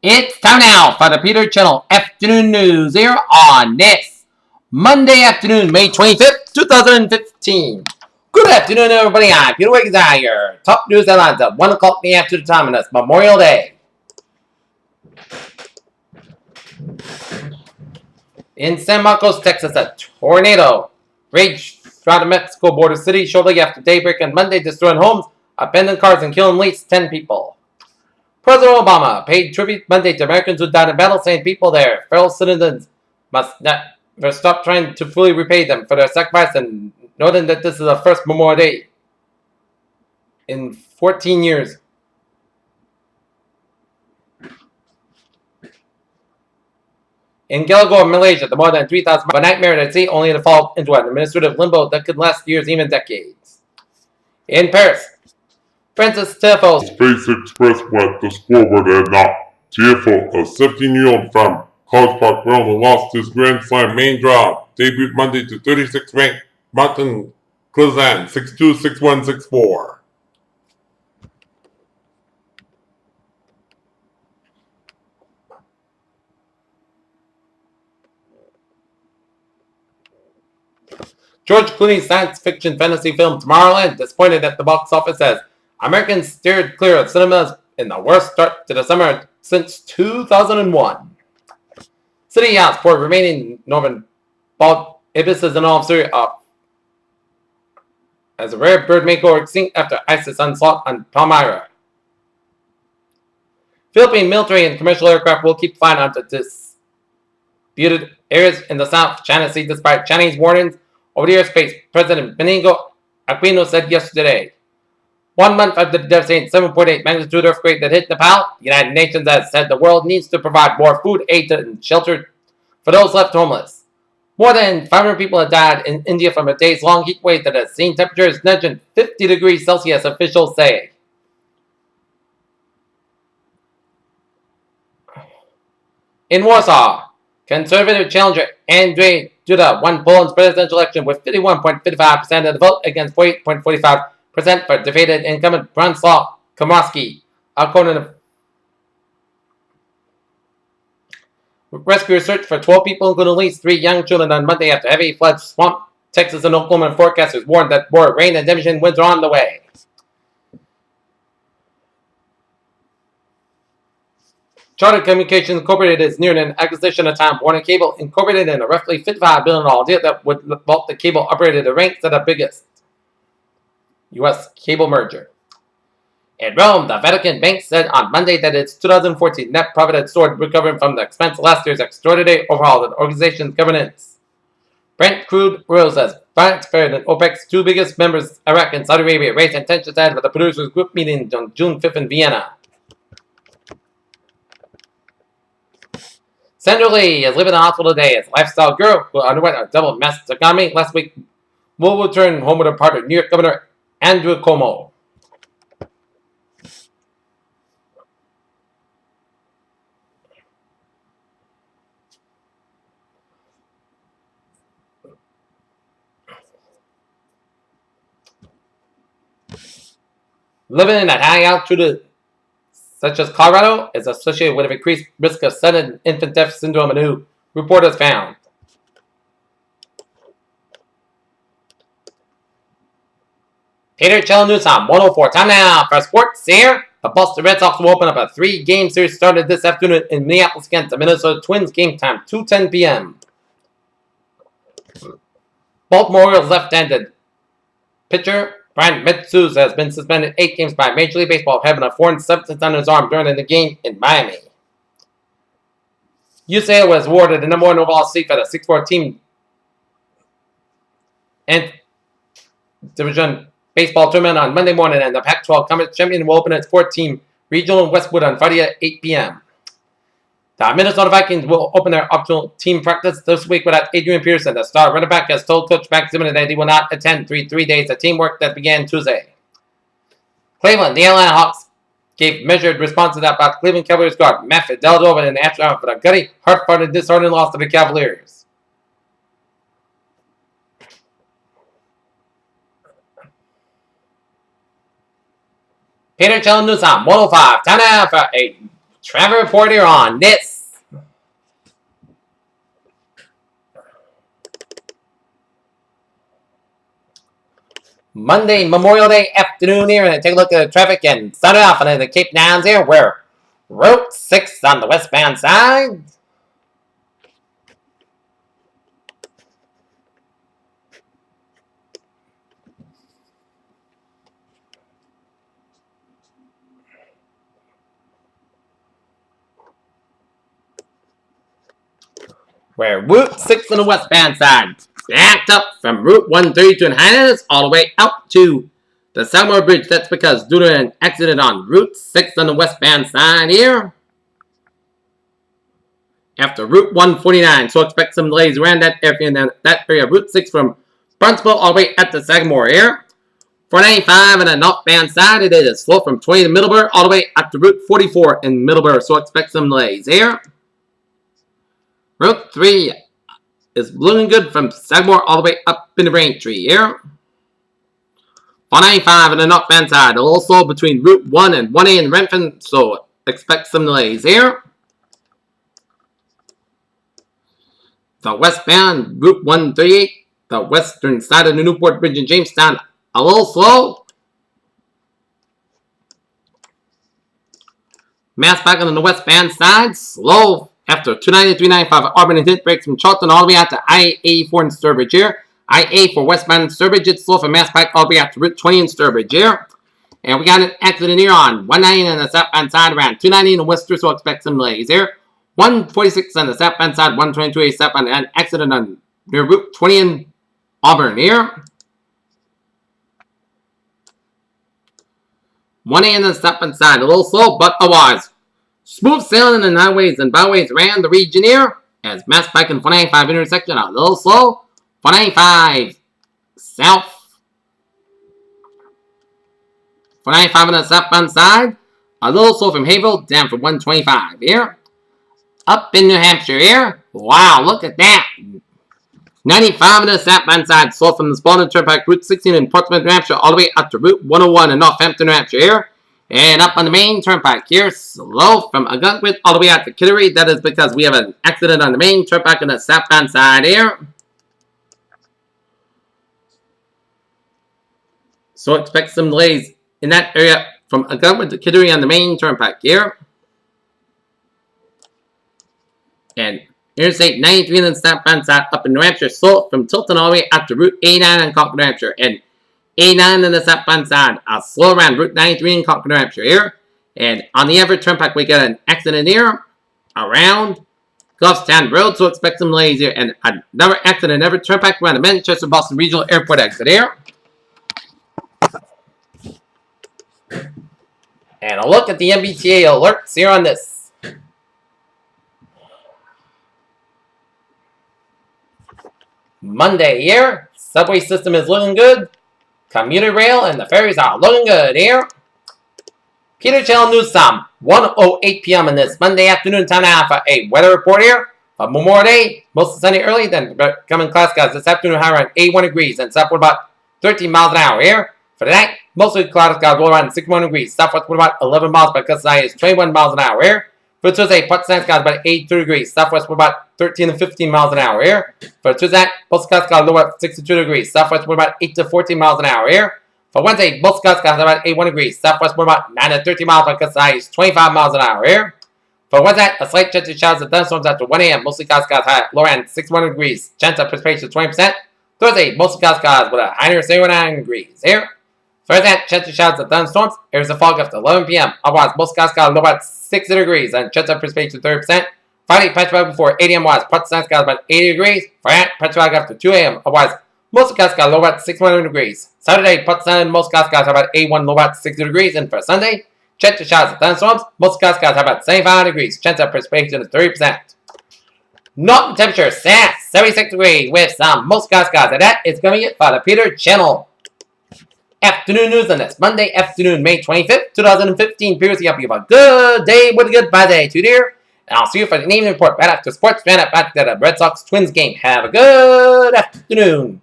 It's time now for the Peter Channel Afternoon News here on this Monday afternoon, May 25th, 2015. Good afternoon, everybody. I'm Peter Wiggins. Your top news headlines at 1 o'clock in the afternoon time, and it's Memorial Day. In San Marcos, Texas, a tornado raged throughout the Mexico border city shortly after daybreak on Monday, destroying homes, abandoned cars, and killing at least 10 people. President Obama paid tribute Monday to Americans who died in battle, saying people there, fellow citizens, must stop trying to fully repay them for their sacrifice, and noting that this is the first Memorial Day in 14 years. In Gilgor, Malaysia, the more than 3,000 miles of a nightmare at sea, only to fall into an administrative limbo that could last years, even decades. In Paris, Francis Tiafoe's face expressed what the scoreboard had not. Tiafoe, a 17-year-old from College Park, Maryland, lost his Grand Slam main draw, debuted Monday to 36th ranked Martin Klizan, 6-2, 6-1, 6-4. George Clooney's science fiction fantasy film Tomorrowland disappointed at the box office as Americans steered clear of cinemas in the worst start to the summer since 2001. City House for remaining Northern bald ibises and all of Syria up as a rare bird may go extinct after ISIS onslaught on Palmyra. Philippine military and commercial aircraft will keep flying onto disputed areas in the South China Sea despite Chinese warnings over the airspace, President Benigno Aquino said yesterday. 1 month after the devastating 7.8 magnitude earthquake that hit Nepal, the United Nations has said the world needs to provide more food, aid, and shelter for those left homeless. More than 500 people have died in India from a days-long heat wave that has seen temperatures nudging 50 degrees Celsius, officials say. In Warsaw, conservative challenger Andrzej Duda won Poland's presidential election with 51.55% of the vote against 48.45% for defeated incumbent Bronislaw Komorowski, according to rescuers searched for 12 people, including at least 3 young children, on Monday after heavy floods swamped Texas and Oklahoma. Forecasters warned that more rain and damaging winds are on the way. Charter Communications Incorporated is nearing an acquisition of Time Warner Cable Incorporated in a roughly $55 billion deal that would vault the cable operator to rank as the biggest U.S. cable merger. In Rome, the Vatican Bank said on Monday that its 2014 net profit had soared, recovering from the expense of last year's extraordinary overhaul of the organization's governance. Brent crude rose as finance fared and OPEC's 2 biggest members, Iraq and Saudi Arabia, raised tensions ahead of the producers' group meeting on June 5th in Vienna. Sandra Lee is living in the hospital today as a lifestyle guru who underwent a double mastectomy last week will return home with her partner, New York Governor Andrew Cuomo. Living in a high altitude such as Colorado is associated with an increased risk of sudden infant death syndrome, a new report has found. Peter Channel News on 104. Time now for sports here. The Boston Red Sox will open up a 3-game series started this afternoon in Minneapolis against the Minnesota Twins. Game time 2:10 p.m. Baltimore Orioles left-handed pitcher Brian Metsuz has been suspended 8 games by Major League Baseball for having a foreign substance on his arm during the game in Miami. UCLA was awarded the number 1 overall seed for the 6-4 team and division baseball tournament on Monday morning, and the Pac-12 Conference champion will open its 4th-team regional in Westwood on Friday at 8 p.m. The Minnesota Vikings will open their optional team practice this week without Adrian Peterson. The star running back has told Coach Max Zimmerman that he will not attend 3 days of teamwork that began Tuesday. Cleveland, the Atlanta Hawks gave measured responses about Cleveland Cavaliers guard Matt Dellavedova in the aftermath of a gutty, heart-fought, and disheartening loss to the Cavaliers. Peter Channel News on 105. Time now for a Trevor Reporter on this Monday, Memorial Day afternoon here, and take a look at the traffic and start it off on the Cape Downs here, where Route 6 on the westbound side. Where Route 6 on the westbound side backed up from Route 132 in Hyannis all the way out to the Selmore Bridge. That's because due to an accident on Route 6 on the westbound side here. After Route 149, so expect some delays around that area. Route 6 from Burnsville all the way up to Sagamore here. 495 on the northbound side, it is slow from 20 to Middleburg all the way up to Route 44 in Middleburg, so expect some delays here. Route 3 is looking good from Sagamore all the way up in the Braintree here. 495 on the northbound side, also between Route 1 and 1A in Renton, so expect some delays here. The westbound Route 138, the western side of the Newport Bridge in Jamestown, a little slow. Mass back on the westbound side, slow after 290 395 Auburn and hit breaks from Charlton all the way out to I-84 in Sturbridge here. I-8 for westbound in Sturbridge, it's slow from Mass back all the way out to Route 20 in Sturbridge here. And we got an accident here on 190 on the southbound side around 290 in Worcester, so expect some delays here. 146 on the southbound side, 122 southbound, an accident on near Route 20 in Auburn here. 1A on the southbound side, a little slow, but otherwise smooth sailing in the highways and byways around the region here. As Mass Pike and 495 intersection are a little slow. 495 south. 495 on the southbound side, a little slow from Hayville down for 125 here. Up in New Hampshire here. Wow, look at that. 95 on the southbound side, slow from the Spalding Turnpike, Route 16 in Portsmouth, New Hampshire, all the way up to Route 101 in Northampton, New Hampshire here. And up on the main turnpike here, slow from Algonquin all the way out to Kittery. That is because we have an accident on the main turnpike on the southbound side here. So expect some delays in that area from Algonquin to Kittery on the main turnpike here. And Interstate 93 on the southbound side up in New Hampshire, slow from Tilton all the way up to Route 89 in Concord, New Hampshire. And 89 on the southbound side, slow around Route 93 in Concord, New Hampshire here. And on the Everett Turnpike, we got an accident here around Goffstown Road, so expect some delays here. And another accident in Everett Turnpike around the Manchester Boston Regional Airport exit here. And a look at the MBTA alerts here on this. Monday here, subway system is looking good. Commuter rail and the ferries are looking good here. Peter Channel News Time, 1:08 p.m. on this Monday afternoon. Time now for a weather report here. For Memorial Day, mostly sunny early, then coming class skies this afternoon, high around 81 degrees and southward about 13 miles an hour here. For tonight, mostly cloudy skies, blow around 61 degrees. Southwest with about 11 miles, but gust is 21 miles an hour here. For Tuesday, part-time skies about 82 degrees. Southwest with about 13 to 15 miles an hour here. For Tuesday, most skies low at 62 degrees. Southwest with about 8 to 14 miles an hour here. For Wednesday, most skies about 81 degrees. Southwest with about 9 to 13 miles, but gust is 25 miles an hour here. For Wednesday, a slight chance of showers and thunderstorms after 1 a.m. Mostly skies high at low around 61 degrees. Chance of precipitation 20%. Thursday, mostly skies with a high near 79 degrees here. Thursday, chance of showers and thunderstorms. There's a fog after 11 p.m. Otherwise, most skies low at 60 degrees and chance of precipitation 30%. Friday, patch fog before 8 a.m. Wise, part-time skies about 80 degrees. Friday, patch fog after 2 a.m. Otherwise, most skies low at 61 degrees. Saturday, part-time most skies about 81, low at 60 degrees. And for Sunday, chance of showers and thunderstorms. Most skies about 75 degrees. Chance of precipitation is 30%. Northern temperature set 76 degrees with some most skies. And that is going to be it for the Peter Channel afternoon news on this Monday afternoon, May 25th, 2015. Previously, hope you have a good day with a good bye day, too, dear. And I'll see you for the evening report right after sports fan after the Red Sox Twins game. Have a good afternoon.